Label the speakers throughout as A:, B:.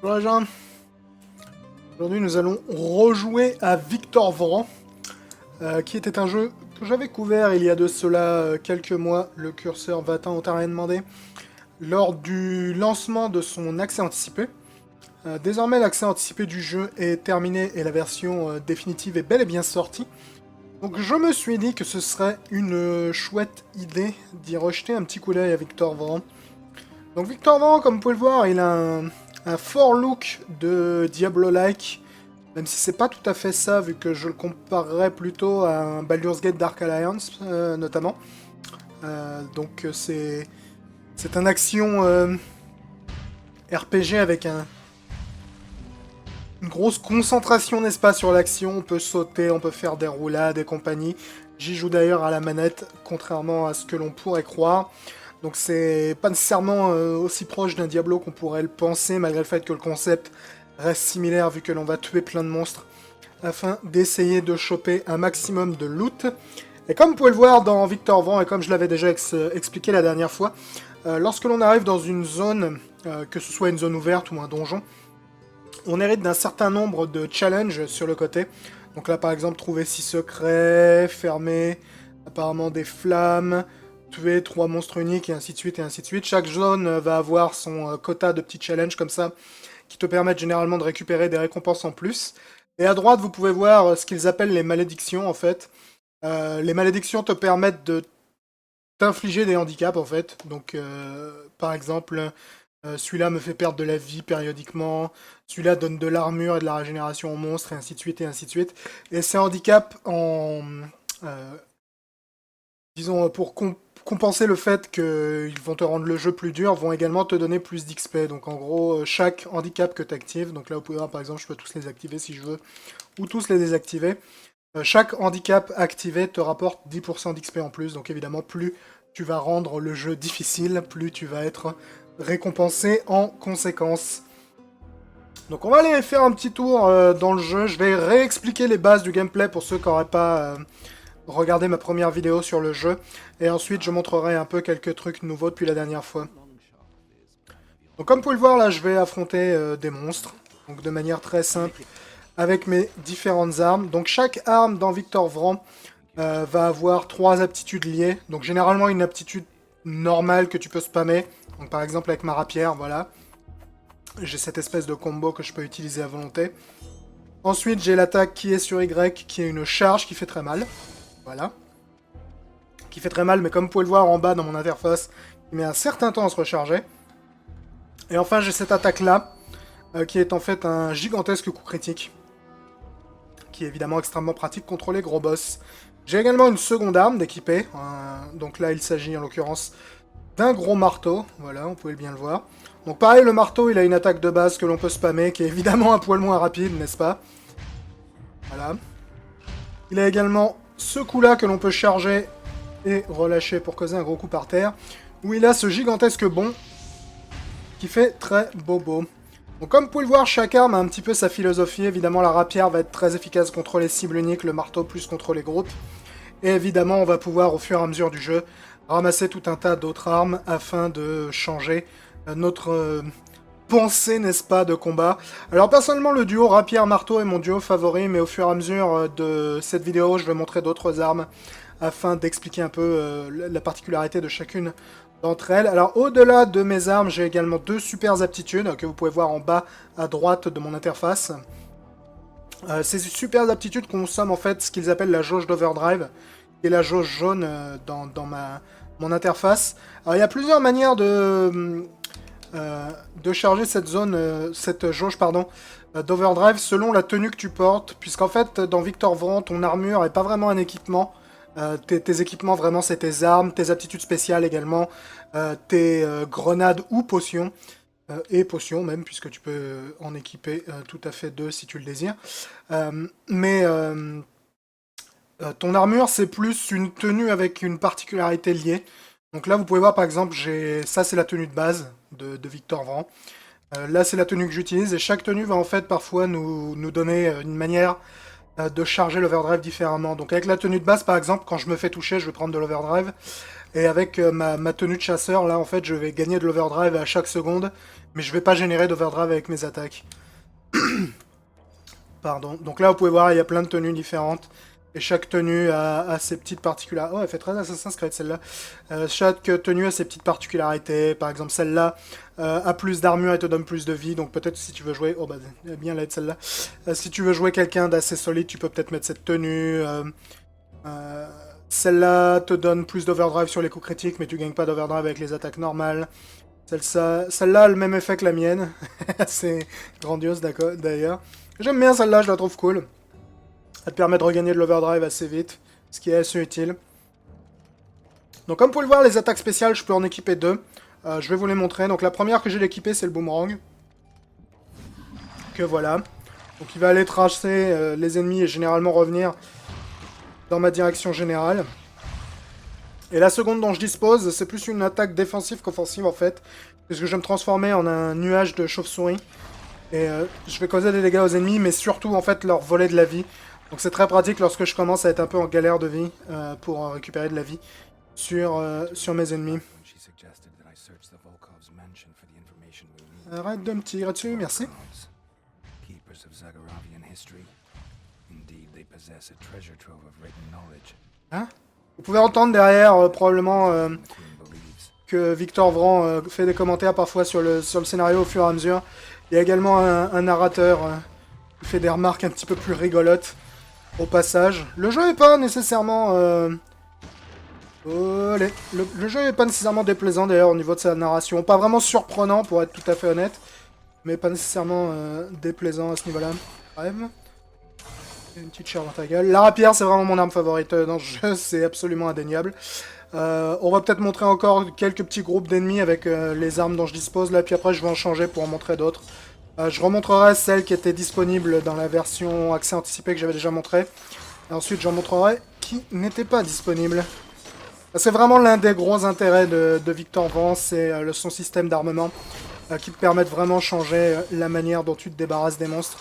A: Bonjour les gens, aujourd'hui nous allons rejouer à Victor Vran, qui était un jeu que j'avais couvert il y a de cela quelques mois, le curseur va-t'en, on t'a rien demandé, lors du lancement de son accès anticipé. Désormais l'accès anticipé du jeu est terminé et la version définitive est bel et bien sortie. Donc je me suis dit que ce serait une chouette idée d'y rejeter un petit coup d'œil à Victor Vran. Donc Victor Vran, comme vous pouvez le voir, il a un fort look de Diablo-like, même si c'est pas tout à fait ça, vu que je le comparerais plutôt à un Baldur's Gate Dark Alliance, notamment. Donc c'est un action RPG avec une grosse concentration, n'est-ce pas, sur l'action. On peut sauter, on peut faire des roulades et compagnie. J'y joue d'ailleurs à la manette, contrairement à ce que l'on pourrait croire. Donc c'est pas nécessairement aussi proche d'un Diablo qu'on pourrait le penser, malgré le fait que le concept reste similaire, vu que l'on va tuer plein de monstres, afin d'essayer de choper un maximum de loot. Et comme vous pouvez le voir dans Victor Vran, et comme je l'avais déjà expliqué la dernière fois, lorsque l'on arrive dans une zone, que ce soit une zone ouverte ou un donjon, on hérite d'un certain nombre de challenges sur le côté. Donc là, par exemple, trouver 6 secrets, fermer apparemment des flammes, tuer 3 monstres uniques, et ainsi de suite, et ainsi de suite. Chaque zone va avoir son quota de petits challenges comme ça, qui te permettent généralement de récupérer des récompenses en plus. Et à droite, vous pouvez voir ce qu'ils appellent les malédictions, en fait. Les malédictions te permettent de t'infliger des handicaps, en fait. Donc, par exemple, celui-là me fait perdre de la vie périodiquement, celui-là donne de l'armure et de la régénération aux monstres, et ainsi de suite, et ainsi de suite. Et ces handicaps, euh, disons, pour compenser le fait qu'ils vont te rendre le jeu plus dur, vont également te donner plus d'XP. Donc en gros, chaque handicap que tu actives, donc là vous pouvez voir par exemple, je peux tous les activer si je veux, ou tous les désactiver. Chaque handicap activé te rapporte 10% d'XP en plus, donc évidemment, plus tu vas rendre le jeu difficile, plus tu vas être récompensé en conséquence. Donc on va aller faire un petit tour dans le jeu. Je vais réexpliquer les bases du gameplay pour ceux qui n'auraient pas regardé ma première vidéo sur le jeu. Et ensuite je montrerai un peu quelques trucs nouveaux depuis la dernière fois. Donc comme vous pouvez le voir là, je vais affronter des monstres. Donc de manière très simple, avec mes différentes armes. Donc chaque arme dans Victor Vran va avoir 3 aptitudes liées. Donc généralement une aptitude normale que tu peux spammer. Donc par exemple avec ma rapière, voilà. J'ai cette espèce de combo que je peux utiliser à volonté. Ensuite, j'ai l'attaque qui est sur Y, qui est une charge qui fait très mal. Voilà. Qui fait très mal, mais comme vous pouvez le voir en bas dans mon interface, il met un certain temps à se recharger. Et enfin, j'ai cette attaque-là, qui est en fait un gigantesque coup critique. Qui est évidemment extrêmement pratique contre les gros boss. J'ai également une seconde arme d'équiper. Donc là, il s'agit en l'occurrence d'un gros marteau. Voilà, vous pouvez bien le voir. Donc pareil, le marteau, il a une attaque de base que l'on peut spammer, qui est évidemment un poil moins rapide, n'est-ce pas? Voilà. Il a également ce coup-là que l'on peut charger et relâcher pour causer un gros coup par terre, où il a ce gigantesque bond qui fait très bobo. Donc comme vous pouvez le voir, chaque arme a un petit peu sa philosophie. Évidemment, la rapière va être très efficace contre les cibles uniques, le marteau plus contre les groupes. Et évidemment, on va pouvoir, au fur et à mesure du jeu, ramasser tout un tas d'autres armes afin de changer notre pensée, n'est-ce pas, de combat. Alors personnellement, le duo rapière-marteau est mon duo favori, mais au fur et à mesure de cette vidéo, je vais montrer d'autres armes afin d'expliquer un peu la particularité de chacune d'entre elles. Alors au-delà de mes armes, j'ai également 2 super aptitudes que vous pouvez voir en bas à droite de mon interface. Ces super aptitudes consomment en fait ce qu'ils appellent la jauge d'overdrive, qui est la jauge jaune dans mon interface. Alors il y a plusieurs manières de charger cette zone, cette jauge pardon, d'overdrive selon la tenue que tu portes, puisqu'en fait dans Victor Vran, ton armure est pas vraiment un équipement. Tes équipements vraiment c'est tes armes, tes aptitudes spéciales également, tes grenades ou potions. Et potions même, puisque tu peux en équiper tout à fait 2 si tu le désires. Mais ton armure, c'est plus une tenue avec une particularité liée. Donc là, vous pouvez voir par exemple, ça c'est la tenue de base de Victor Vran. Là, c'est la tenue que j'utilise, et chaque tenue va en fait parfois nous donner une manière de charger l'overdrive différemment. Donc avec la tenue de base, par exemple, quand je me fais toucher, je vais prendre de l'overdrive. Et avec ma tenue de chasseur, là, en fait, je vais gagner de l'overdrive à chaque seconde, mais je vais pas générer d'overdrive avec mes attaques. Pardon. Donc là, vous pouvez voir, il y a plein de tenues différentes. Et chaque tenue a ses petites particularités. Oh, elle fait très Assassin's Creed, celle-là. Chaque tenue a ses petites particularités. Par exemple, celle-là a plus d'armure et te donne plus de vie. Donc peut-être si tu veux jouer... Oh, bah, bien l'aide, celle-là. Si tu veux jouer quelqu'un d'assez solide, tu peux peut-être mettre cette tenue. Celle-là te donne plus d'overdrive sur les coups critiques, mais tu gagnes pas d'overdrive avec les attaques normales. Celle-là a le même effet que la mienne. C'est grandiose, d'ailleurs. J'aime bien celle-là, je la trouve cool. Elle te permet de regagner de l'overdrive assez vite, ce qui est assez utile. Donc comme vous pouvez le voir, les attaques spéciales, je peux en équiper deux. Je vais vous les montrer. Donc la première que j'ai équipée, c'est le boomerang. Que voilà. Donc il va aller tracer les ennemis et généralement revenir dans ma direction générale. Et la seconde dont je dispose, c'est plus une attaque défensive qu'offensive en fait. Puisque je vais me transformer en un nuage de chauve-souris. Et je vais causer des dégâts aux ennemis, mais surtout en fait leur voler de la vie. Donc c'est très pratique lorsque je commence à être un peu en galère de vie pour récupérer de la vie sur mes ennemis. Arrête de me tirer dessus, merci. Hein? Vous pouvez entendre derrière probablement que Victor Vran fait des commentaires parfois sur le scénario au fur et à mesure. Il y a également un narrateur qui fait des remarques un petit peu plus rigolotes au passage. Le jeu est pas nécessairement... le jeu est pas nécessairement déplaisant d'ailleurs au niveau de sa narration. Pas vraiment surprenant pour être tout à fait honnête. Mais pas nécessairement déplaisant à ce niveau-là. Bref. Une petite chair dans ta gueule. La rapière, c'est vraiment mon arme favorite dans le jeu, c'est absolument indéniable. On va peut-être montrer encore quelques petits groupes d'ennemis avec les armes dont je dispose là, puis après je vais en changer pour en montrer d'autres. Je remontrerai celles qui étaient disponibles dans la version accès anticipé que j'avais déjà montré. Et ensuite j'en montrerai qui n'étaient pas disponibles. C'est vraiment l'un des gros intérêts de Victor Vran, c'est son système d'armement qui te permet de vraiment changer la manière dont tu te débarrasses des monstres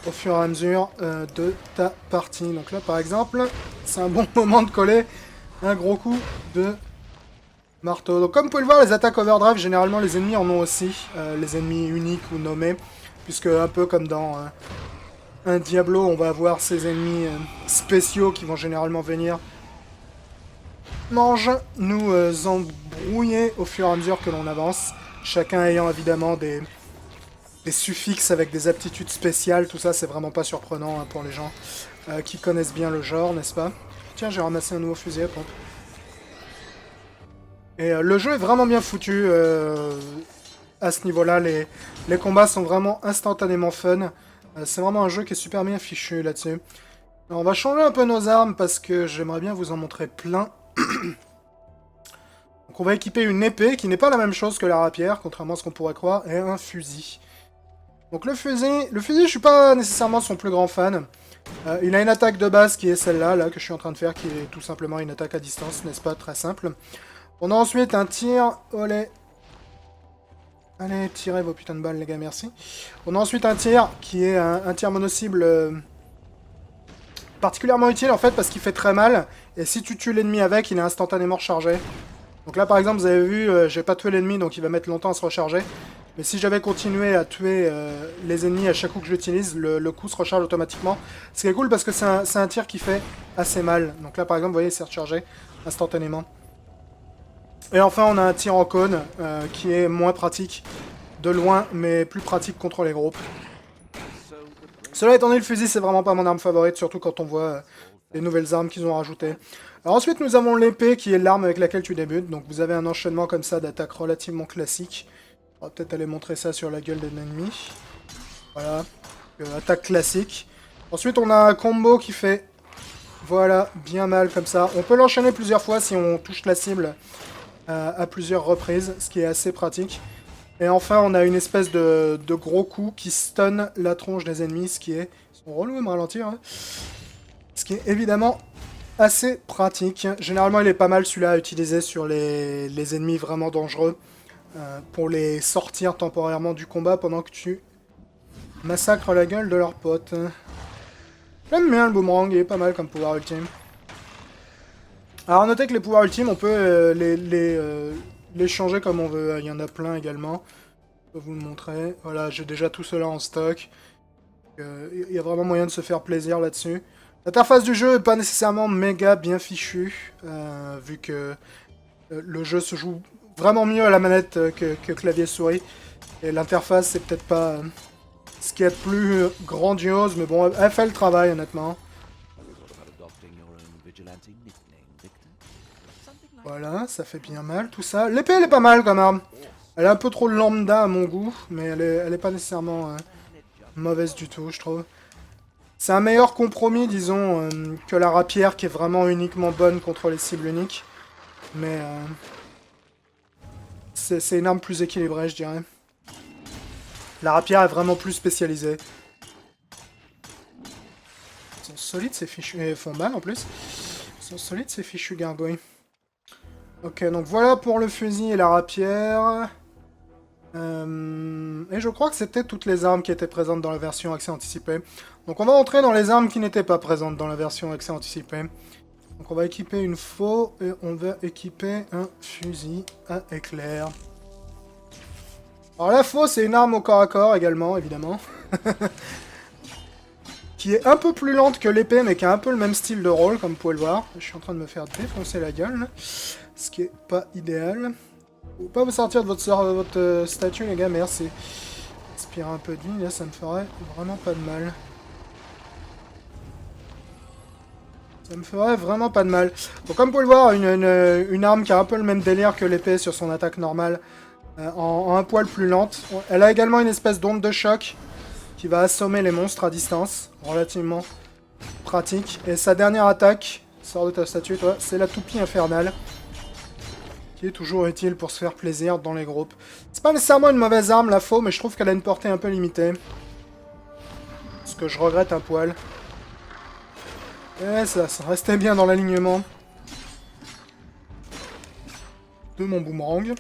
A: au fur et à mesure de ta partie. Donc là par exemple, c'est un bon moment de coller un gros coup de marteau. Donc comme vous pouvez le voir, les attaques overdrive, généralement les ennemis en ont aussi, les ennemis uniques ou nommés, puisque un peu comme dans un Diablo, on va avoir ces ennemis spéciaux qui vont généralement venir nous embrouiller au fur et à mesure que l'on avance, chacun ayant évidemment des suffixes avec des aptitudes spéciales. Tout ça c'est vraiment pas surprenant pour les gens qui connaissent bien le genre, n'est-ce pas? Tiens, j'ai ramassé un nouveau fusil à pompe. Et le jeu est vraiment bien foutu à ce niveau-là. Les combats sont vraiment instantanément fun. C'est vraiment un jeu qui est super bien fichu là-dessus. On va changer un peu nos armes parce que j'aimerais bien vous en montrer plein. Donc on va équiper une épée qui n'est pas la même chose que la rapière, contrairement à ce qu'on pourrait croire, et un fusil. Donc le fusil, je suis pas nécessairement son plus grand fan. Il a une attaque de base qui est celle-là, là, que je suis en train de faire, qui est tout simplement une attaque à distance, n'est-ce pas? Très simple. On a ensuite un tir... Olé. Allez, tirez vos putains de balles, les gars, merci. On a ensuite un tir qui est un tir mono-cible particulièrement utile, en fait, parce qu'il fait très mal. Et si tu tues l'ennemi avec, il est instantanément rechargé. Donc là, par exemple, vous avez vu, j'ai pas tué l'ennemi, donc il va mettre longtemps à se recharger. Mais si j'avais continué à tuer les ennemis à chaque coup que j'utilise, le coup se recharge automatiquement. Ce qui est cool parce que c'est un tir qui fait assez mal. Donc là, par exemple, vous voyez, il s'est rechargé instantanément. Et enfin, on a un tir en cône qui est moins pratique de loin, mais plus pratique contre les groupes. Cela étant dit, le fusil, c'est vraiment pas mon arme favorite, surtout quand on voit les nouvelles armes qu'ils ont rajoutées. Alors ensuite, nous avons l'épée, qui est l'arme avec laquelle tu débutes. Donc vous avez un enchaînement comme ça d'attaques relativement classiques. On va peut-être aller montrer ça sur la gueule d'un ennemi. Voilà, attaque classique. Ensuite, on a un combo qui fait, voilà, bien mal comme ça. On peut l'enchaîner plusieurs fois si on touche la cible à plusieurs reprises, ce qui est assez pratique. Et enfin, on a une espèce de gros coup qui stun la tronche des ennemis, ce qui est... Ils sont relous à me ralentir, hein. Ce qui est évidemment assez pratique. Généralement, il est pas mal celui-là à utiliser sur les ennemis vraiment dangereux, pour les sortir temporairement du combat pendant que tu massacres la gueule de leurs potes. J'aime bien le boomerang, il est pas mal comme pouvoir ultime. Alors notez que les pouvoirs ultimes, on peut les changer comme on veut. Il y en a plein également. Je peux vous le montrer. Voilà, j'ai déjà tout cela en stock. Il y a vraiment moyen de se faire plaisir là-dessus. L'interface du jeu n'est pas nécessairement méga bien fichue, vu que le jeu se joue vraiment mieux à la manette que clavier-souris. Et l'interface, c'est peut-être pas ce qui est de plus grandiose, mais bon, elle fait le travail, honnêtement. Voilà, ça fait bien mal, tout ça. L'épée, elle est pas mal, quand même. Elle est un peu trop lambda à mon goût, mais elle est pas nécessairement mauvaise du tout, je trouve. C'est un meilleur compromis, disons, que la rapière, qui est vraiment uniquement bonne contre les cibles uniques. Mais c'est une arme plus équilibrée, je dirais. La rapière est vraiment plus spécialisée. Ils sont solides, ces fichus... Et ils font mal, en plus. Ils sont solides, ces fichus gargouilles. Ok, donc voilà pour le fusil et la rapière. Et je crois que c'était toutes les armes qui étaient présentes dans la version accès anticipé. Donc on va entrer dans les armes qui n'étaient pas présentes dans la version accès anticipé. Donc on va équiper une faux et on va équiper un fusil à éclair. Alors la faux, c'est une arme au corps à corps également, évidemment. Qui est un peu plus lente que l'épée, mais qui a un peu le même style de rôle, comme vous pouvez le voir. Je suis en train de me faire défoncer la gueule, là. Ce qui est pas idéal. Faut pas vous sortir de votre statue, les gars, merci. Inspirer un peu de vie, là, ça me ferait vraiment pas de mal. Ça me ferait vraiment pas de mal. Donc comme vous pouvez le voir, une arme qui a un peu le même délire que l'épée sur son attaque normale, en un poil plus lente. Elle a également une espèce d'onde de choc qui va assommer les monstres à distance, relativement pratique. Et sa dernière attaque, sors de ta statue toi, c'est la toupie infernale, qui est toujours utile pour se faire plaisir dans les groupes. C'est pas nécessairement une mauvaise arme la faux, mais je trouve qu'elle a une portée un peu limitée. Ce que je regrette un poil. Et ça restait bien dans l'alignement de mon boomerang.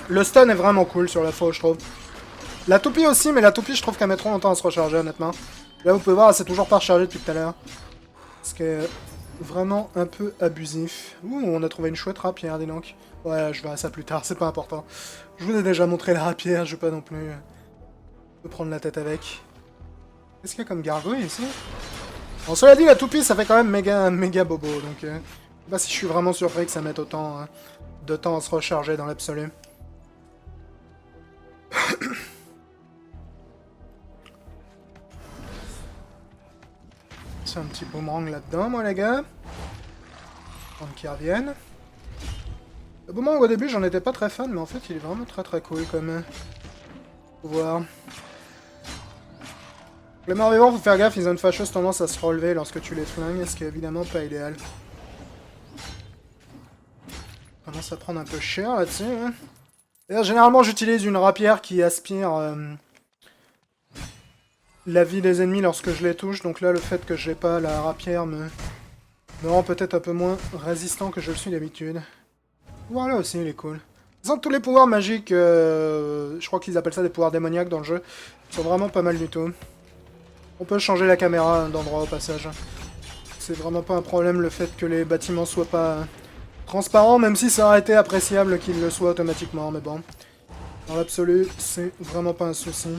A: Le stun est vraiment cool sur la faux, je trouve. La toupie aussi, mais la toupie, je trouve qu'elle met trop longtemps à se recharger, honnêtement. Là, vous pouvez voir, elle s'est toujours pas rechargée depuis tout à l'heure. Ce qui est vraiment un peu abusif. Ouh, on a trouvé une chouette rapière, dis donc. Ouais, je verrai ça plus tard, c'est pas important. Je vous ai déjà montré la rapière, je vais pas non plus me prendre la tête avec. Qu'est-ce qu'il y a comme gargouille ici? Bon, cela dit, la toupie, ça fait quand même méga bobo, donc... je sais pas si je suis vraiment surpris que ça mette autant de temps à se recharger dans l'absolu. C'est un petit boomerang là-dedans, moi, les gars. Avant qu'ils reviennent. Le boomerang, au début, j'en étais pas très fan, mais en fait, il est vraiment très cool, comme... Faut voir. Les morts vivants, faut faire gaffe, ils ont une fâcheuse tendance à se relever lorsque tu les flingues, ce qui est évidemment pas idéal. On commence à prendre un peu cher là-dessus, hein. D'ailleurs, généralement, j'utilise une rapière qui aspire la vie des ennemis lorsque je les touche. Donc là, le fait que j'ai pas la rapière me rend peut-être un peu moins résistant que je le suis d'habitude. Voilà aussi, il est cool. Disons que tous les pouvoirs magiques, je crois qu'ils appellent ça des pouvoirs démoniaques dans le jeu, sont vraiment pas mal du tout. On peut changer la caméra d'endroit au passage. C'est vraiment pas un problème le fait que les bâtiments soient pas... transparent, même si ça aurait été appréciable qu'il le soit automatiquement, mais bon. Dans l'absolu, c'est vraiment pas un souci.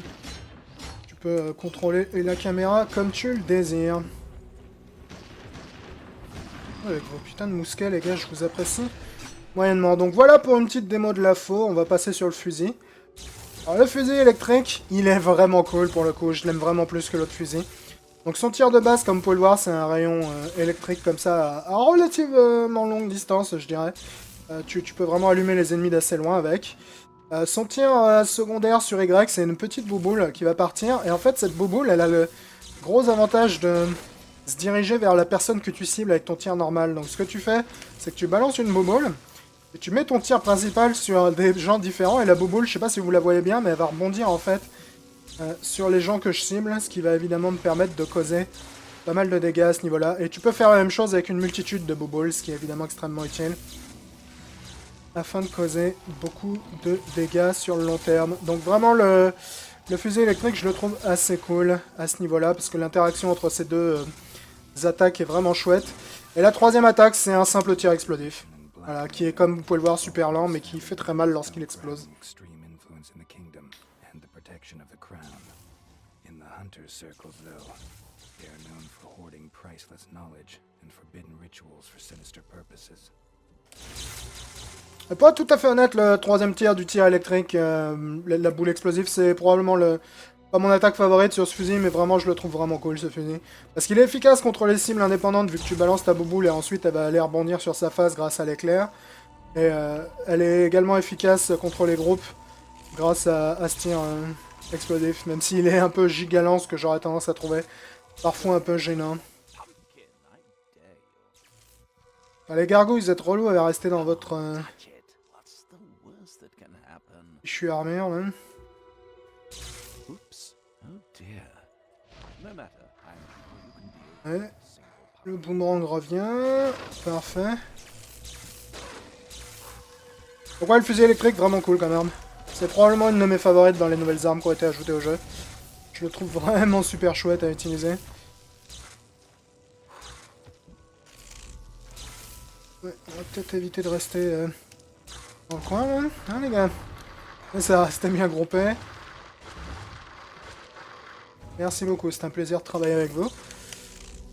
A: Tu peux contrôler la caméra comme tu le désires. Avec vos putains de mousquets, les gars, je vous apprécie moyennement. Donc voilà pour une petite démo de la faux, on va passer sur le fusil. Alors le fusil électrique, il est vraiment cool pour le coup, je l'aime vraiment plus que l'autre fusil. Donc son tir de base, comme vous pouvez le voir, c'est un rayon électrique comme ça, à relativement longue distance, je dirais. Tu peux vraiment allumer les ennemis d'assez loin avec. Son tir secondaire sur Y, c'est une petite bouboule qui va partir. Et en fait, cette bouboule, elle a le gros avantage de se diriger vers la personne que tu cibles avec ton tir normal. Donc ce que tu fais, c'est que tu balances une bouboule, et tu mets ton tir principal sur des gens différents, et la bouboule, je sais pas si vous la voyez bien, mais elle va rebondir en fait sur les gens que je cible, ce qui va évidemment me permettre de causer pas mal de dégâts à ce niveau-là. Et tu peux faire la même chose avec une multitude de bouboles, ce qui est évidemment extrêmement utile, afin de causer beaucoup de dégâts sur le long terme. Donc vraiment, Le fusil électrique, je le trouve assez cool à ce niveau-là, parce que l'interaction entre ces deux attaques est vraiment chouette. Et la troisième attaque, c'est un simple tir explosif. Voilà, qui est, comme vous pouvez le voir, super lent, mais qui fait très mal lorsqu'il explose. Et pour être tout à fait honnête, le troisième tir du tir électrique, la boule explosive, c'est probablement pas mon attaque favorite sur ce fusil, mais vraiment je le trouve vraiment cool ce fusil. Parce qu'il est efficace contre les cibles indépendantes, vu que tu balances ta bouboule et ensuite elle va aller rebondir sur sa face grâce à l'éclair. Et elle est également efficace contre les groupes, grâce à ce tir explosif, même s'il est un peu gigalant, ce que j'aurais tendance à trouver parfois un peu gênant. Les gargouilles, vous êtes relous à rester dans votre... Je suis armure, même. Ouais. Le boomerang revient. Parfait. Donc ouais, le fusil électrique, vraiment cool quand même. C'est probablement une de mes favorites dans les nouvelles armes qui ont été ajoutées au jeu. Je le trouve vraiment super chouette à utiliser. Ouais, on va peut-être éviter de rester dans le coin là, hein les gars. Et ça, c'était bien groupé. Merci beaucoup, c'est un plaisir de travailler avec vous.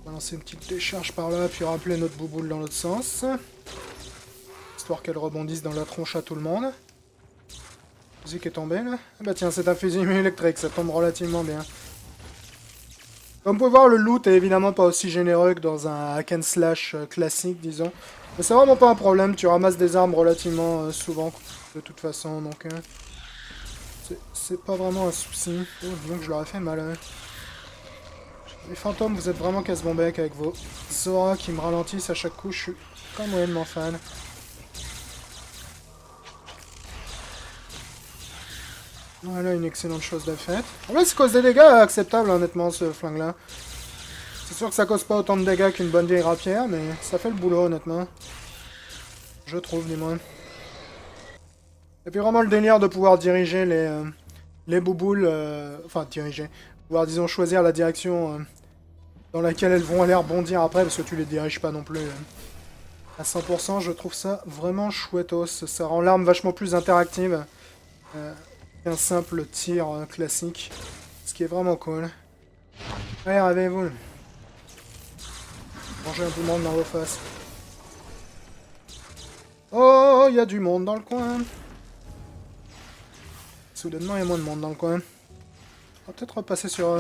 A: On va lancer une petite décharge par là, puis rappeler notre bouboule dans l'autre sens. Histoire qu'elle rebondisse dans la tronche à tout le monde. Fusil qui est tombé là. Ah bah tiens, c'est un fusil électrique, ça tombe relativement bien. Comme vous pouvez voir, le loot est évidemment pas aussi généreux que dans un hack and slash classique, disons. Mais c'est vraiment pas un problème, tu ramasses des armes relativement souvent, de toute façon, donc... c'est pas vraiment un souci. Oh, disons que je leur ai fait mal. Hein. Les fantômes, vous êtes vraiment casse-bombec avec vos Zora qui me ralentissent à chaque coup, je suis pas moyennement fan. Voilà, une excellente chose de faite. En vrai, ça cause des dégâts acceptables, honnêtement, ce flingue-là. C'est sûr que ça cause pas autant de dégâts qu'une bonne vieille rapière, mais ça fait le boulot, honnêtement. Je trouve, du moins. Et puis vraiment le délire de pouvoir diriger les bouboules... enfin, diriger. Pouvoir, disons, choisir la direction dans laquelle elles vont aller rebondir après, parce que tu les diriges pas non plus à 100%. Je trouve ça vraiment chouettos. Ça rend l'arme vachement plus interactive qu'un simple tir classique. Ce qui est vraiment cool. Allez, réveillez-vous. Mangez un peu de monde dans vos faces. Oh, il y a du monde dans le coin. Soudainement, il y a moins de monde dans le coin. On va peut-être repasser sur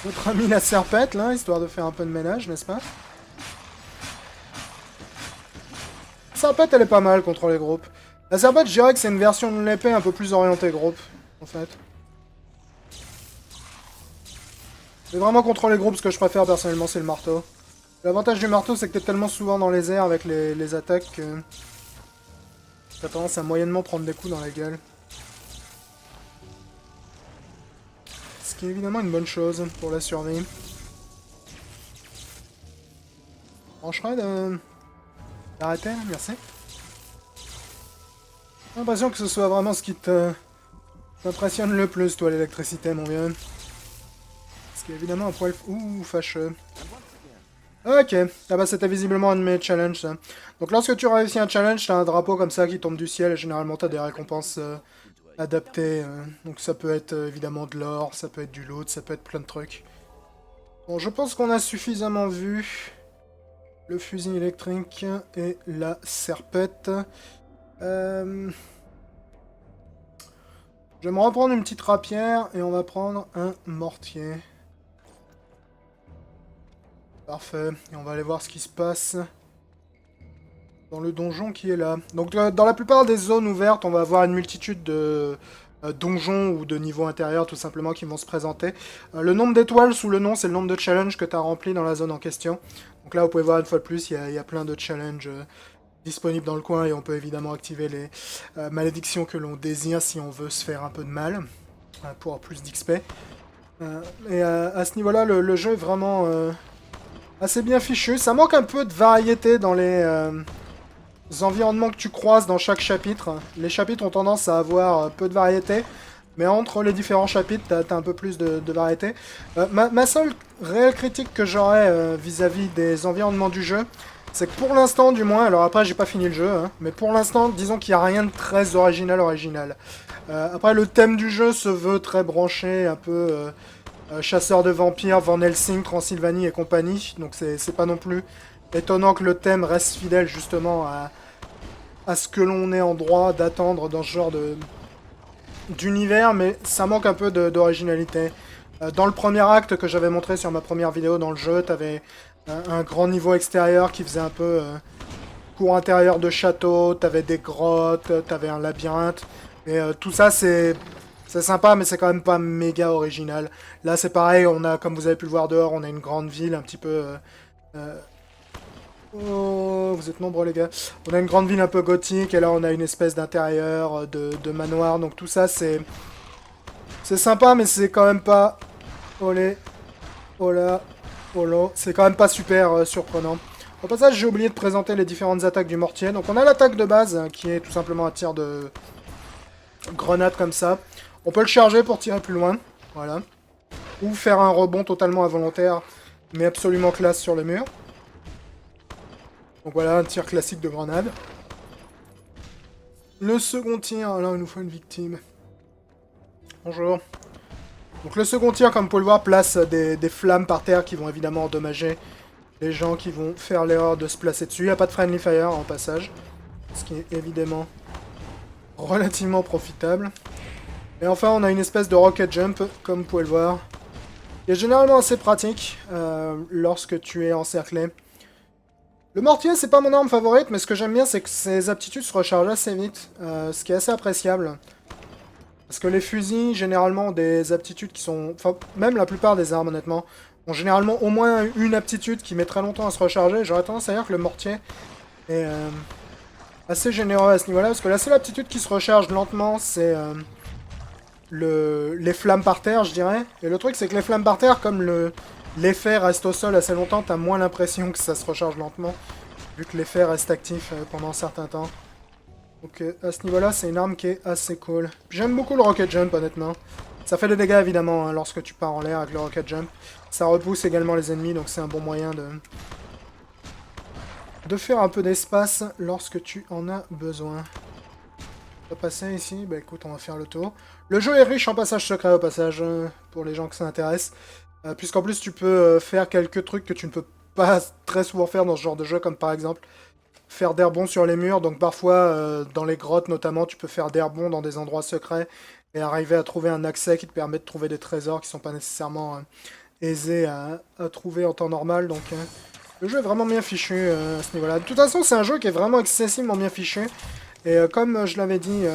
A: notre ami la serpette, là, histoire de faire un peu de ménage, n'est-ce pas? La serpette, elle est pas mal contre les groupes. La serpette, je dirais que c'est une version de l'épée un peu plus orientée groupe, en fait. Mais vraiment contre les groupes, ce que je préfère personnellement, c'est le marteau. L'avantage du marteau, c'est que t'es tellement souvent dans les airs avec les attaques que t'as tendance à moyennement prendre des coups dans la gueule. Ce qui est évidemment une bonne chose pour la survie. Franchement, d'arrêter, merci. J'ai l'impression que ce soit vraiment ce qui t'impressionne le plus, toi, l'électricité, mon vieux. Ce qui est évidemment un poil fâcheux. Ok, ah bah c'était visiblement un de mes challenges, ça. Donc lorsque tu réussis un challenge, t'as un drapeau comme ça qui tombe du ciel, et généralement t'as des récompenses adaptées. Donc ça peut être évidemment de l'or, ça peut être du loot, ça peut être plein de trucs. Bon, je pense qu'on a suffisamment vu le fusil électrique et la serpette. Je vais me reprendre une petite rapière, et on va prendre un mortier. Parfait, et on va aller voir ce qui se passe dans le donjon qui est là. Donc dans la plupart des zones ouvertes, on va avoir une multitude de donjons ou de niveaux intérieurs tout simplement qui vont se présenter. Le nombre d'étoiles sous le nom, c'est le nombre de challenges que tu as rempli dans la zone en question. Donc là, vous pouvez voir une fois de plus, il y a plein de challenges disponibles dans le coin et on peut évidemment activer les malédictions que l'on désire si on veut se faire un peu de mal pour avoir plus d'XP. Et à ce niveau-là, le jeu est vraiment... assez bien fichu. Ça manque un peu de variété dans les environnements que tu croises dans chaque chapitre. Les chapitres ont tendance à avoir peu de variété, Mais entre les différents chapitres, t'as un peu plus de variété. Ma seule réelle critique que j'aurais vis-à-vis des environnements du jeu, c'est que pour l'instant, du moins, alors après j'ai pas fini le jeu, hein, mais pour l'instant, disons qu'il n'y a rien de très original. Après, le thème du jeu se veut très branché, un peu chasseur de vampires, Van Helsing, Transylvanie et compagnie, donc c'est pas non plus étonnant que le thème reste fidèle justement à ce que l'on est en droit d'attendre dans ce genre d'univers, mais ça manque un peu d'originalité. Dans le premier acte que j'avais montré sur ma première vidéo dans le jeu, t'avais un grand niveau extérieur qui faisait un peu cour intérieure de château, t'avais des grottes, t'avais un labyrinthe, et tout ça c'est sympa, mais c'est quand même pas méga original. Là c'est pareil, on a, comme vous avez pu le voir dehors, on a une grande ville un petit peu... Oh, vous êtes nombreux les gars. On a une grande ville un peu gothique, et là on a une espèce d'intérieur, de manoir, donc tout ça c'est sympa, mais c'est quand même pas... Olé, hola, holo, c'est quand même pas super surprenant. Au passage, j'ai oublié de présenter les différentes attaques du mortier. Donc on a l'attaque de base, qui est tout simplement un tir de grenade comme ça. On peut le charger pour tirer plus loin, voilà. Ou faire un rebond totalement involontaire, mais absolument classe sur le mur. Donc voilà, un tir classique de grenade. Le second tir, là il nous faut une victime. Bonjour. Donc le second tir, comme vous pouvez le voir, place des flammes par terre qui vont évidemment endommager les gens qui vont faire l'erreur de se placer dessus. Il n'y a pas de friendly fire en passage, ce qui est évidemment relativement profitable. Et enfin, on a une espèce de rocket jump, comme vous pouvez le voir, qui est généralement assez pratique lorsque tu es encerclé. Le mortier, c'est pas mon arme favorite, mais ce que j'aime bien, c'est que ses aptitudes se rechargent assez vite, ce qui est assez appréciable. Parce que les fusils, généralement, ont des aptitudes qui sont... Enfin, même la plupart des armes, honnêtement, ont généralement au moins une aptitude qui met très longtemps à se recharger. J'aurais tendance à dire que le mortier est assez généreux à ce niveau-là, parce que la seule aptitude qui se recharge lentement, c'est les flammes par terre, je dirais. Et le truc, c'est que les flammes par terre, comme l'effet reste au sol assez longtemps, t'as moins l'impression que ça se recharge lentement, vu que l'effet reste actif pendant un certain temps. Donc à ce niveau-là, c'est une arme qui est assez cool. J'aime beaucoup le rocket jump, honnêtement. Ça fait des dégâts, évidemment, hein, lorsque tu pars en l'air avec le rocket jump. Ça repousse également les ennemis, donc c'est un bon moyen de faire un peu d'espace lorsque tu en as besoin. On va passer ici. Bah écoute, on va faire le tour. Le jeu est riche en passages secrets, au passage, pour les gens que ça intéresse. Puisqu'en plus, tu peux faire quelques trucs que tu ne peux pas très souvent faire dans ce genre de jeu, comme par exemple faire des rebonds sur les murs. Donc parfois, dans les grottes notamment, tu peux faire des rebonds dans des endroits secrets et arriver à trouver un accès qui te permet de trouver des trésors qui sont pas nécessairement aisés à trouver en temps normal. Donc le jeu est vraiment bien fichu à ce niveau-là. De toute façon, c'est un jeu qui est vraiment excessivement bien fichu. Et comme je l'avais dit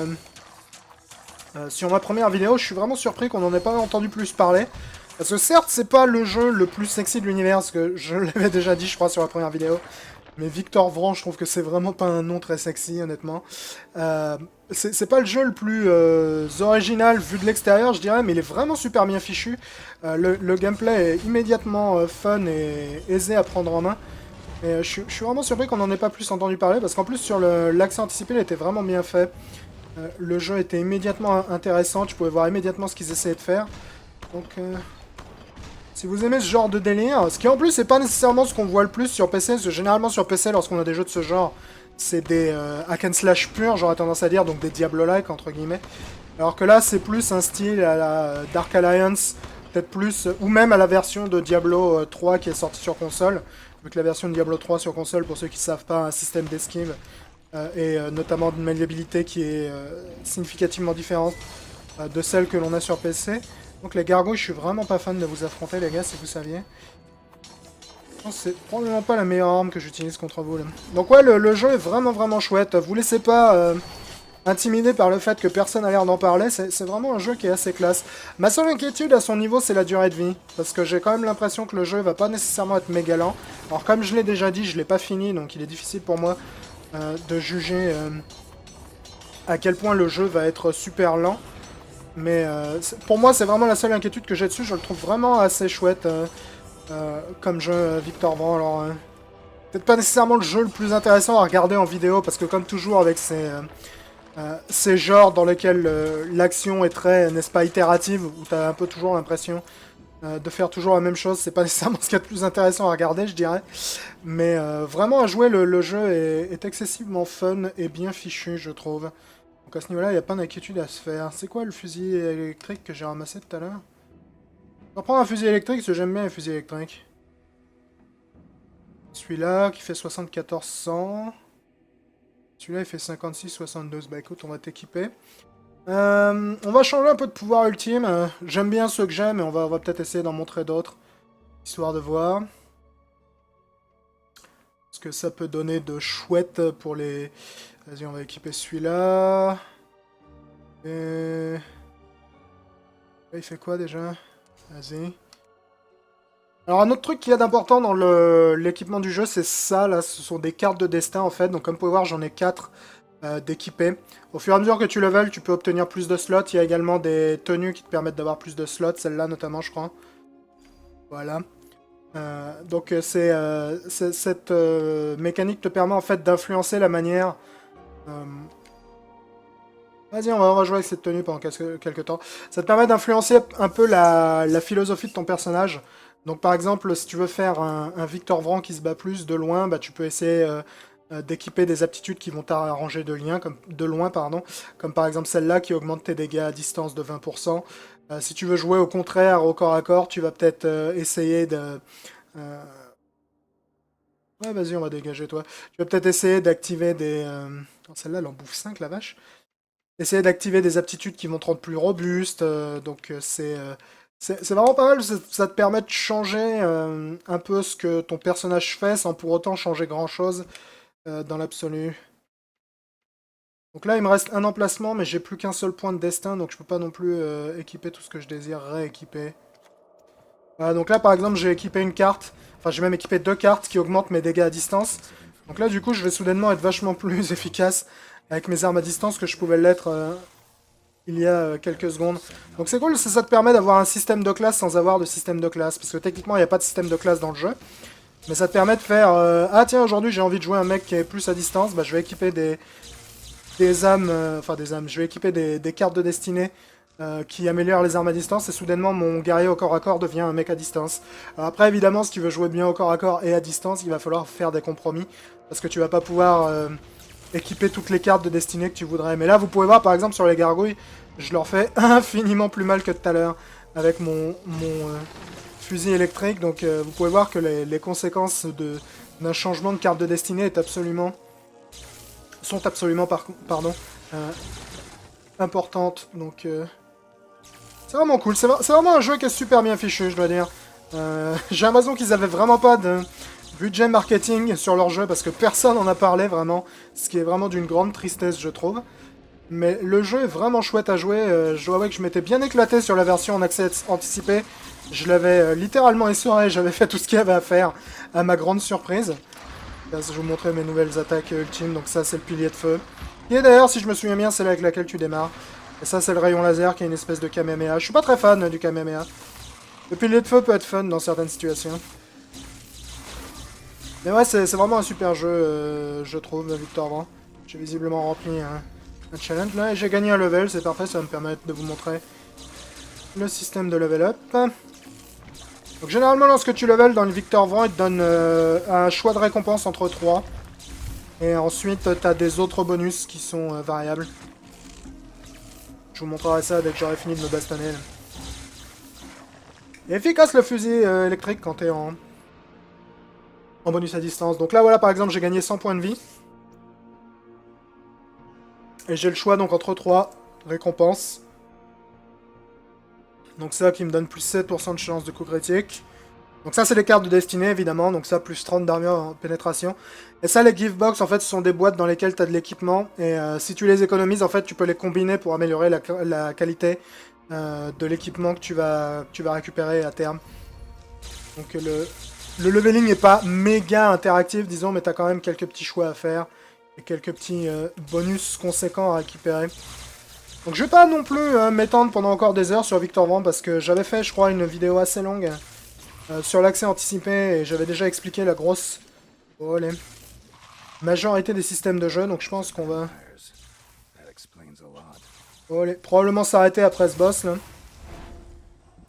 A: sur ma première vidéo, je suis vraiment surpris qu'on n'en ait pas entendu plus parler. Parce que certes, c'est pas le jeu le plus sexy de l'univers, parce que je l'avais déjà dit, je crois, sur la première vidéo. Mais Victor Vran, je trouve que c'est vraiment pas un nom très sexy, honnêtement. C'est pas le jeu le plus original vu de l'extérieur, je dirais, mais il est vraiment super bien fichu. Le gameplay est immédiatement fun et aisé à prendre en main. Et je suis vraiment surpris qu'on n'en ait pas plus entendu parler, parce qu'en plus, sur l'accès anticipé, il était vraiment bien fait. Le jeu était immédiatement intéressant, tu pouvais voir immédiatement ce qu'ils essayaient de faire. Donc... si vous aimez ce genre de délire, ce qui en plus n'est pas nécessairement ce qu'on voit le plus sur PC, parce que généralement sur PC, lorsqu'on a des jeux de ce genre, c'est des hack and slash purs, j'aurais tendance à dire, donc des Diablo-like, entre guillemets. Alors que là, c'est plus un style à la Dark Alliance, peut-être plus, ou même à la version de Diablo 3 qui est sortie sur console, vu que la version de Diablo 3 sur console, pour ceux qui ne savent pas, a un système d'esquive, et notamment d'une maniabilité qui est significativement différente de celle que l'on a sur PC. Donc les gargouilles, je suis vraiment pas fan de vous affronter, les gars, si vous saviez. Je pense que c'est probablement pas la meilleure arme que j'utilise contre vous, là. Donc ouais, le jeu est vraiment chouette. Vous laissez pas intimider par le fait que personne n'a l'air d'en parler. C'est vraiment un jeu qui est assez classe. Ma seule inquiétude à son niveau, c'est la durée de vie. Parce que j'ai quand même l'impression que le jeu va pas nécessairement être méga lent. Alors comme je l'ai déjà dit, je l'ai pas fini, donc il est difficile pour moi de juger à quel point le jeu va être super lent. Mais pour moi, c'est vraiment la seule inquiétude que j'ai dessus. Je le trouve vraiment assez chouette comme jeu, Victor Vran. Alors, peut-être pas nécessairement le jeu le plus intéressant à regarder en vidéo, parce que comme toujours avec ces ces genres dans lesquels l'action est très, n'est-ce pas, itérative, où tu as un peu toujours l'impression de faire toujours la même chose, c'est pas nécessairement ce qu'il y a de plus intéressant à regarder, je dirais. Mais vraiment à jouer, le jeu est excessivement fun et bien fichu, je trouve. Donc à ce niveau-là, il n'y a pas d'inquiétude à se faire. C'est quoi le fusil électrique que j'ai ramassé tout à l'heure? On va prendre un fusil électrique, parce que j'aime bien les fusils électriques. Celui-là qui fait 7400. Celui-là il fait 56-72. Bah écoute, on va t'équiper. On va changer un peu de pouvoir ultime. J'aime bien ceux que j'aime, mais on va peut-être essayer d'en montrer d'autres. Histoire de voir. Ce que ça peut donner de chouette pour les... Vas-y, on va équiper celui-là. Et... Là, il fait quoi déjà? Vas-y. Alors un autre truc qu'il y a d'important dans l'équipement du jeu, c'est ça, là, ce sont des cartes de destin en fait. Donc comme vous pouvez voir, j'en ai 4 d'équipés. Au fur et à mesure que tu level, tu peux obtenir plus de slots. Il y a également des tenues qui te permettent d'avoir plus de slots, celle-là notamment je crois. Voilà. Donc cette mécanique te permet en fait d'influencer la manière... Vas-y, on va jouer avec cette tenue pendant quelques temps. Ça te permet d'influencer un peu la philosophie de ton personnage. Donc par exemple, si tu veux faire un Victor Vran qui se bat plus de loin, bah, tu peux essayer d'équiper des aptitudes qui vont t'arranger de loin, pardon, comme par exemple celle-là qui augmente tes dégâts à distance de 20%. Si tu veux jouer au contraire, au corps à corps, tu vas peut-être essayer de... Ouais, vas-y, on va dégager toi. Tu vas peut-être essayer d'activer des... Celle-là, elle en bouffe 5, la vache. Essayer d'activer des aptitudes qui vont te rendre plus robuste. Donc c'est vraiment pas mal. Ça te permet de changer un peu ce que ton personnage fait sans pour autant changer grand-chose dans l'absolu. Donc là, il me reste un emplacement, mais j'ai plus qu'un seul point de destin, donc je peux pas non plus équiper tout ce que je désire rééquiper. Voilà, donc là, par exemple, j'ai équipé une carte. Enfin, j'ai même équipé 2 cartes qui augmentent mes dégâts à distance. Donc là, du coup, je vais soudainement être vachement plus efficace avec mes armes à distance que je pouvais l'être il y a quelques secondes. Donc c'est cool, ça te permet d'avoir un système de classe sans avoir de système de classe. Parce que techniquement, il n'y a pas de système de classe dans le jeu. Mais ça te permet de faire... ah tiens, aujourd'hui, j'ai envie de jouer un mec qui est plus à distance. Bah, je vais équiper des âmes... Enfin, des âmes. Je vais équiper des cartes de destinée qui améliorent les armes à distance. Et soudainement, mon guerrier au corps à corps devient un mec à distance. Alors après, évidemment, si tu veux jouer bien au corps à corps et à distance, il va falloir faire des compromis. Parce que tu vas pas pouvoir... équiper toutes les cartes de destinée que tu voudrais. Mais là, vous pouvez voir, par exemple, sur les gargouilles, je leur fais infiniment plus mal que tout à l'heure avec mon fusil électrique. Donc, vous pouvez voir que les conséquences d'un changement de carte de destinée sont absolument importantes. Donc, c'est vraiment cool. C'est vraiment un jeu qui est super bien fichu, je dois dire. J'ai l'impression qu'ils avaient vraiment pas de budget marketing sur leur jeu parce que personne n'en a parlé vraiment, ce qui est vraiment d'une grande tristesse je trouve. Mais le jeu est vraiment chouette à jouer, je dois avouer que je m'étais bien éclaté sur la version en accès anticipé. Je l'avais littéralement essoré, j'avais fait tout ce qu'il y avait à faire, à ma grande surprise. Là, je vais vous montrer mes nouvelles attaques ultimes, donc ça c'est le pilier de feu. Et d'ailleurs, si je me souviens bien, c'est là avec laquelle tu démarres. Et ça c'est le rayon laser qui est une espèce de Kamehameha. Je suis pas très fan du Kamehameha. Le pilier de feu peut être fun dans certaines situations. Mais ouais, c'est vraiment un super jeu, je trouve, Victor Vran. J'ai visiblement rempli un challenge là, et j'ai gagné un level, c'est parfait, ça va me permettre de vous montrer le système de level up. Donc généralement, lorsque tu level dans le Victor Vran, il te donne un choix de récompense entre 3. Et ensuite, tu as des autres bonus qui sont variables. Je vous montrerai ça dès que j'aurai fini de me bastonner. Il est efficace le fusil électrique quand t'es en bonus à distance. Donc là, voilà, par exemple, j'ai gagné 100 points de vie. Et j'ai le choix donc entre 3 récompenses. Donc ça qui me donne plus 7% de chance de coup critique. Donc ça c'est les cartes de destinée évidemment. Donc ça plus 30 d'armure en pénétration. Et ça les gift box en fait ce sont des boîtes dans lesquelles tu as de l'équipement. Et si tu les économises en fait tu peux les combiner pour améliorer la qualité de l'équipement que tu vas récupérer à terme. Donc le leveling n'est pas méga interactif disons, mais tu as quand même quelques petits choix à faire. Et quelques petits bonus conséquents à récupérer. Donc je vais pas non plus m'étendre pendant encore des heures sur Victor Vran parce que j'avais fait je crois une vidéo assez longue sur l'accès anticipé et j'avais déjà expliqué la grosse majorité des systèmes de jeu, donc je pense qu'on va On va probablement s'arrêter après ce boss là.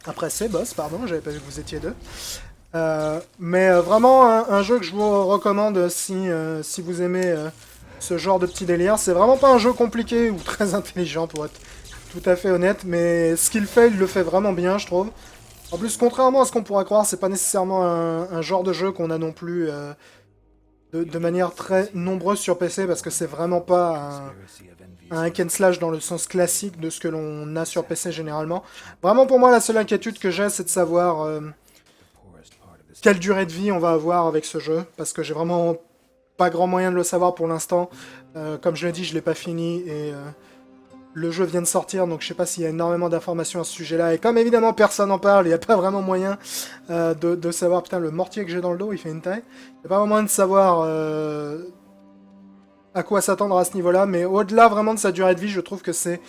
A: Après ces boss, pardon, j'avais pas vu que vous étiez deux. Mais vraiment un jeu que je vous recommande si vous aimez ce genre de petit délire. C'est vraiment pas un jeu compliqué ou très intelligent pour être tout à fait honnête, mais ce qu'il fait, il le fait vraiment bien, je trouve. En plus, contrairement à ce qu'on pourrait croire, c'est pas nécessairement un genre de jeu qu'on a non plus de manière très nombreuse sur PC, parce que c'est vraiment pas un hack and slash dans le sens classique de ce que l'on a sur PC généralement. Vraiment, pour moi, la seule inquiétude que j'ai, c'est de savoir quelle durée de vie on va avoir avec ce jeu, parce que j'ai vraiment pas grand moyen de le savoir pour l'instant. Comme je l'ai dit, je l'ai pas fini, et le jeu vient de sortir, donc je sais pas s'il y a énormément d'informations à ce sujet-là. Et comme évidemment personne n'en parle, il n'y a pas vraiment moyen de savoir... Putain, le mortier que j'ai dans le dos, il fait une taille. Il n'y a pas vraiment moyen de savoir à quoi s'attendre à ce niveau-là. Mais au-delà vraiment de sa durée de vie, je trouve que c'est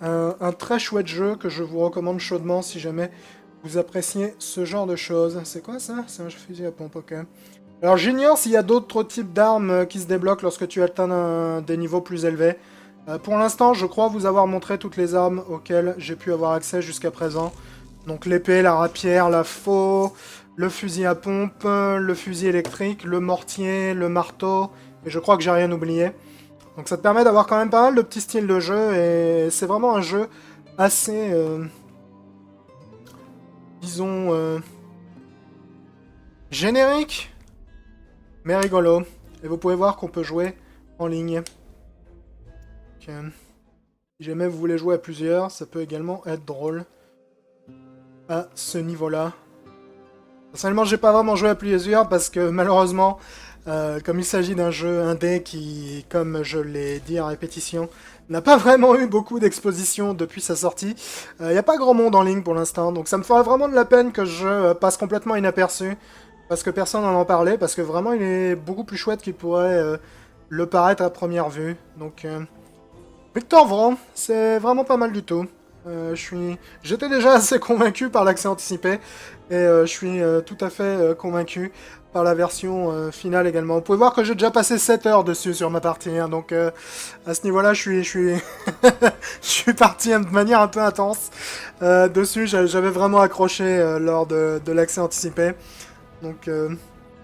A: un très chouette jeu que je vous recommande chaudement si jamais vous appréciez ce genre de choses. C'est quoi ça? C'est un fusil à pompe, ok. Alors j'ignore s'il y a d'autres types d'armes qui se débloquent lorsque tu atteins des niveaux plus élevés. Pour l'instant, je crois vous avoir montré toutes les armes auxquelles j'ai pu avoir accès jusqu'à présent. Donc l'épée, la rapière, la faux, le fusil à pompe, le fusil électrique, le mortier, le marteau, et je crois que j'ai rien oublié. Donc ça te permet d'avoir quand même pas mal de petits styles de jeu, et c'est vraiment un jeu assez, disons, générique, mais rigolo. Et vous pouvez voir qu'on peut jouer en ligne. Ok. Si jamais vous voulez jouer à plusieurs, ça peut également être drôle à ce niveau-là. Personnellement, j'ai pas vraiment joué à plusieurs parce que malheureusement, comme il s'agit d'un jeu indé qui, comme je l'ai dit à répétition, n'a pas vraiment eu beaucoup d'exposition depuis sa sortie, il n'y a pas grand monde en ligne pour l'instant, donc ça me ferait vraiment de la peine que je passe complètement inaperçu parce que personne n'en parlait, parce que vraiment il est beaucoup plus chouette qu'il pourrait le paraître à première vue. Donc Victor Vran, c'est vraiment pas mal du tout. J'étais déjà assez convaincu par l'accès anticipé, et je suis tout à fait convaincu par la version finale également. Vous pouvez voir que j'ai déjà passé 7 heures dessus sur ma partie, hein, donc à ce niveau-là, je suis parti de manière un peu intense dessus. J'avais vraiment accroché lors de l'accès anticipé. Donc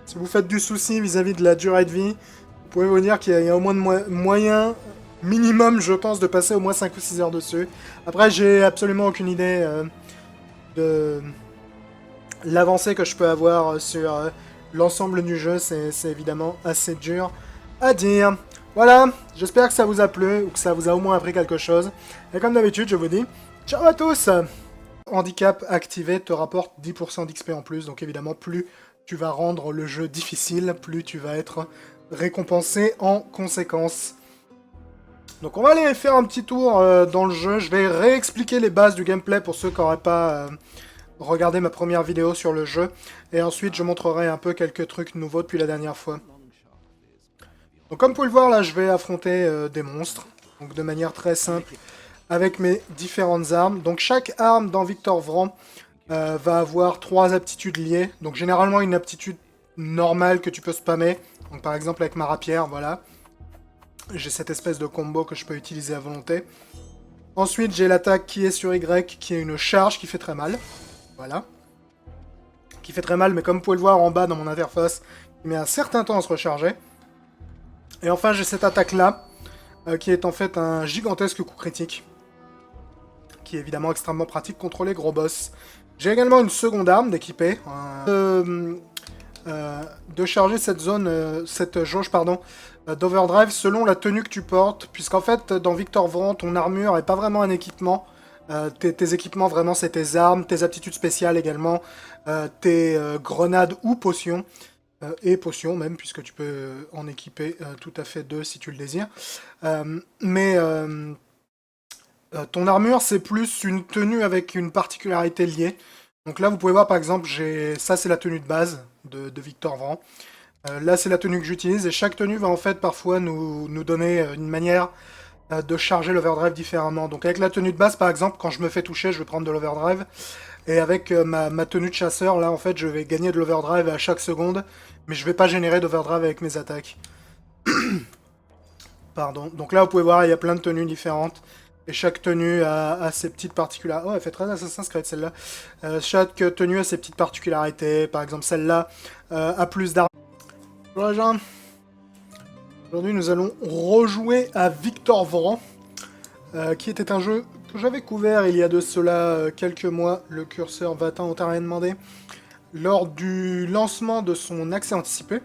A: si vous faites du souci vis-à-vis de la durée de vie, vous pouvez vous dire qu'il y a au moins de moyen minimum, je pense, de passer au moins 5 ou 6 heures dessus. Après, j'ai absolument aucune idée de l'avancée que je peux avoir sur l'ensemble du jeu. C'est évidemment assez dur à dire. Voilà, j'espère que ça vous a plu, ou que ça vous a au moins appris quelque chose. Et comme d'habitude, je vous dis, ciao à tous! Handicap activé te rapporte 10% d'XP en plus, donc évidemment, plus tu vas rendre le jeu difficile, plus tu vas être récompensé en conséquence. Donc on va aller faire un petit tour dans le jeu. Je vais réexpliquer les bases du gameplay pour ceux qui n'auraient pas regardé ma première vidéo sur le jeu. Et ensuite je montrerai un peu quelques trucs nouveaux depuis la dernière fois. Donc comme vous pouvez le voir là, je vais affronter des monstres. Donc de manière très simple, avec mes différentes armes. Donc chaque arme dans Victor Vran va avoir 3 aptitudes liées. Donc généralement une aptitude normale que tu peux spammer. Donc par exemple avec ma rapière, voilà. J'ai cette espèce de combo que je peux utiliser à volonté. Ensuite, j'ai l'attaque qui est sur Y, qui est une charge qui fait très mal. Voilà. Qui fait très mal, mais comme vous pouvez le voir en bas dans mon interface, il met un certain temps à se recharger. Et enfin, j'ai cette attaque-là, qui est en fait un gigantesque coup critique. Qui est évidemment extrêmement pratique contre les gros boss. J'ai également une seconde arme d'équiper. De charger cette zone, cette jauge, pardon, d'overdrive selon la tenue que tu portes, puisqu'en fait, dans Victor Vran, ton armure est pas vraiment un équipement. Tes équipements, vraiment, c'est tes armes, tes aptitudes spéciales également, tes grenades ou potions, et potions même, puisque tu peux en équiper tout à fait 2 si tu le désires. Ton armure, c'est plus une tenue avec une particularité liée. Donc là, vous pouvez voir, par exemple, ça, c'est la tenue de base de Victor Vran. Là, c'est la tenue que j'utilise, et chaque tenue va en fait parfois nous donner une manière de charger l'overdrive différemment. Donc avec la tenue de base, par exemple, quand je me fais toucher, je vais prendre de l'overdrive. Et avec ma tenue de chasseur, là, en fait, je vais gagner de l'overdrive à chaque seconde, mais je vais pas générer d'overdrive avec mes attaques. Pardon. Donc là, vous pouvez voir, il y a plein de tenues différentes. Et chaque tenue a ses petites particularités. Oh, elle fait très Assassin's Creed celle-là. Chaque tenue a ses petites particularités. Par exemple, celle-là a plus d'armes. Bonjour les gens. Aujourd'hui, nous allons rejouer à Victor Vran, qui était un jeu que j'avais couvert il y a de cela quelques mois. Le curseur va-t-en, on t'a rien demandé. Lors du lancement de son accès anticipé.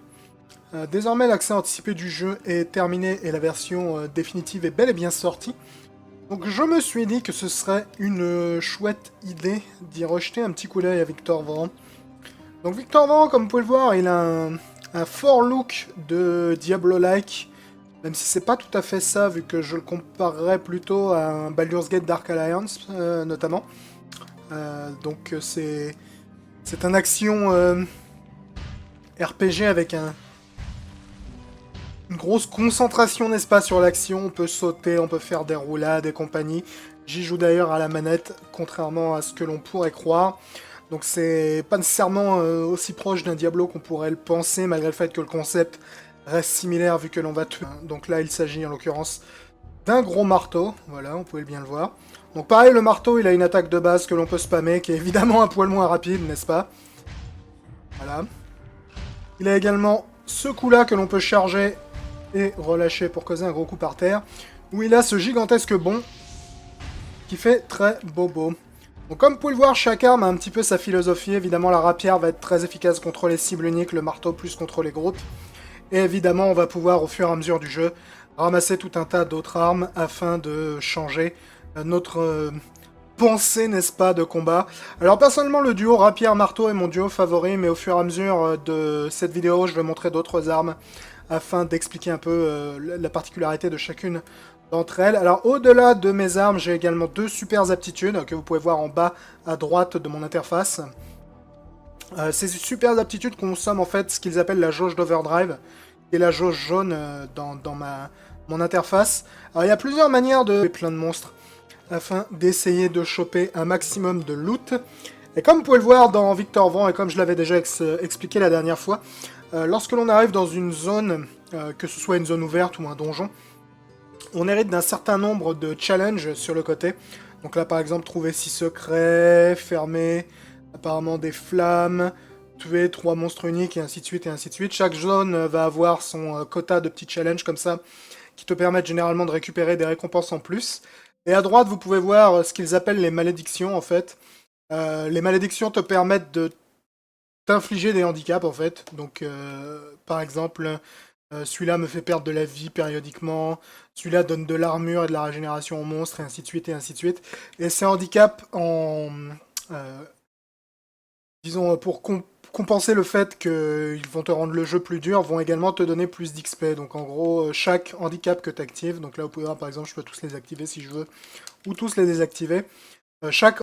A: Désormais, l'accès anticipé du jeu est terminé et la version définitive est bel et bien sortie. Donc je me suis dit que ce serait une chouette idée d'y rejeter un petit coup d'œil à Victor Vran. Donc Victor Vran, comme vous pouvez le voir, il a un fort look de Diablo-like, même si c'est pas tout à fait ça, vu que je le comparerais plutôt à un Baldur's Gate Dark Alliance, notamment. Donc c'est un action RPG avec une grosse concentration, n'est-ce pas, sur l'action. On peut sauter, on peut faire des roulades et compagnie. J'y joue d'ailleurs à la manette, contrairement à ce que l'on pourrait croire. Donc c'est pas nécessairement aussi proche d'un Diablo qu'on pourrait le penser, malgré le fait que le concept reste similaire vu que l'on va tuer. Donc là, il s'agit en l'occurrence d'un gros marteau. Voilà, on pouvait bien le voir. Donc pareil, le marteau, il a une attaque de base que l'on peut spammer, qui est évidemment un poil moins rapide, n'est-ce pas? Voilà. Il a également ce coup-là que l'on peut charger et relâcher pour causer un gros coup par terre, où il a ce gigantesque bond qui fait très bobo. Donc comme vous pouvez le voir, chaque arme a un petit peu sa philosophie. Évidemment, la rapière va être très efficace contre les cibles uniques, le marteau plus contre les groupes. Et évidemment, on va pouvoir, au fur et à mesure du jeu, ramasser tout un tas d'autres armes afin de changer notre pensée, n'est-ce pas, de combat. Alors personnellement, le duo rapière-marteau est mon duo favori, mais au fur et à mesure de cette vidéo, je vais montrer d'autres armes afin d'expliquer un peu la particularité de chacune d'entre elles. Alors au-delà de mes armes, j'ai également deux super aptitudes que vous pouvez voir en bas à droite de mon interface. Ces super aptitudes consomment en fait ce qu'ils appellent la jauge d'overdrive, qui est la jauge jaune dans mon interface. Alors il y a plusieurs manières de plein de monstres afin d'essayer de choper un maximum de loot. Et comme vous pouvez le voir dans Victor Vran, et comme je l'avais déjà expliqué la dernière fois, lorsque l'on arrive dans une zone, que ce soit une zone ouverte ou un donjon, on hérite d'un certain nombre de challenges sur le côté. Donc là par exemple, trouver 6 secrets, fermer apparemment des flammes, tuer 3 monstres uniques et ainsi de suite et ainsi de suite. Chaque zone va avoir son quota de petits challenges comme ça, qui te permettent généralement de récupérer des récompenses en plus. Et à droite, vous pouvez voir ce qu'ils appellent les malédictions en fait. Les malédictions te permettent de t'infliger des handicaps en fait. Donc par exemple, celui-là me fait perdre de la vie périodiquement, celui-là donne de l'armure et de la régénération aux monstres, et ainsi de suite et ainsi de suite. Et ces handicaps, disons, pour compenser le fait qu'ils vont te rendre le jeu plus dur, vont également te donner plus d'XP. Donc en gros, chaque handicap que tu actives, donc là vous pouvez voir par exemple, je peux tous les activer si je veux, ou tous les désactiver. Chaque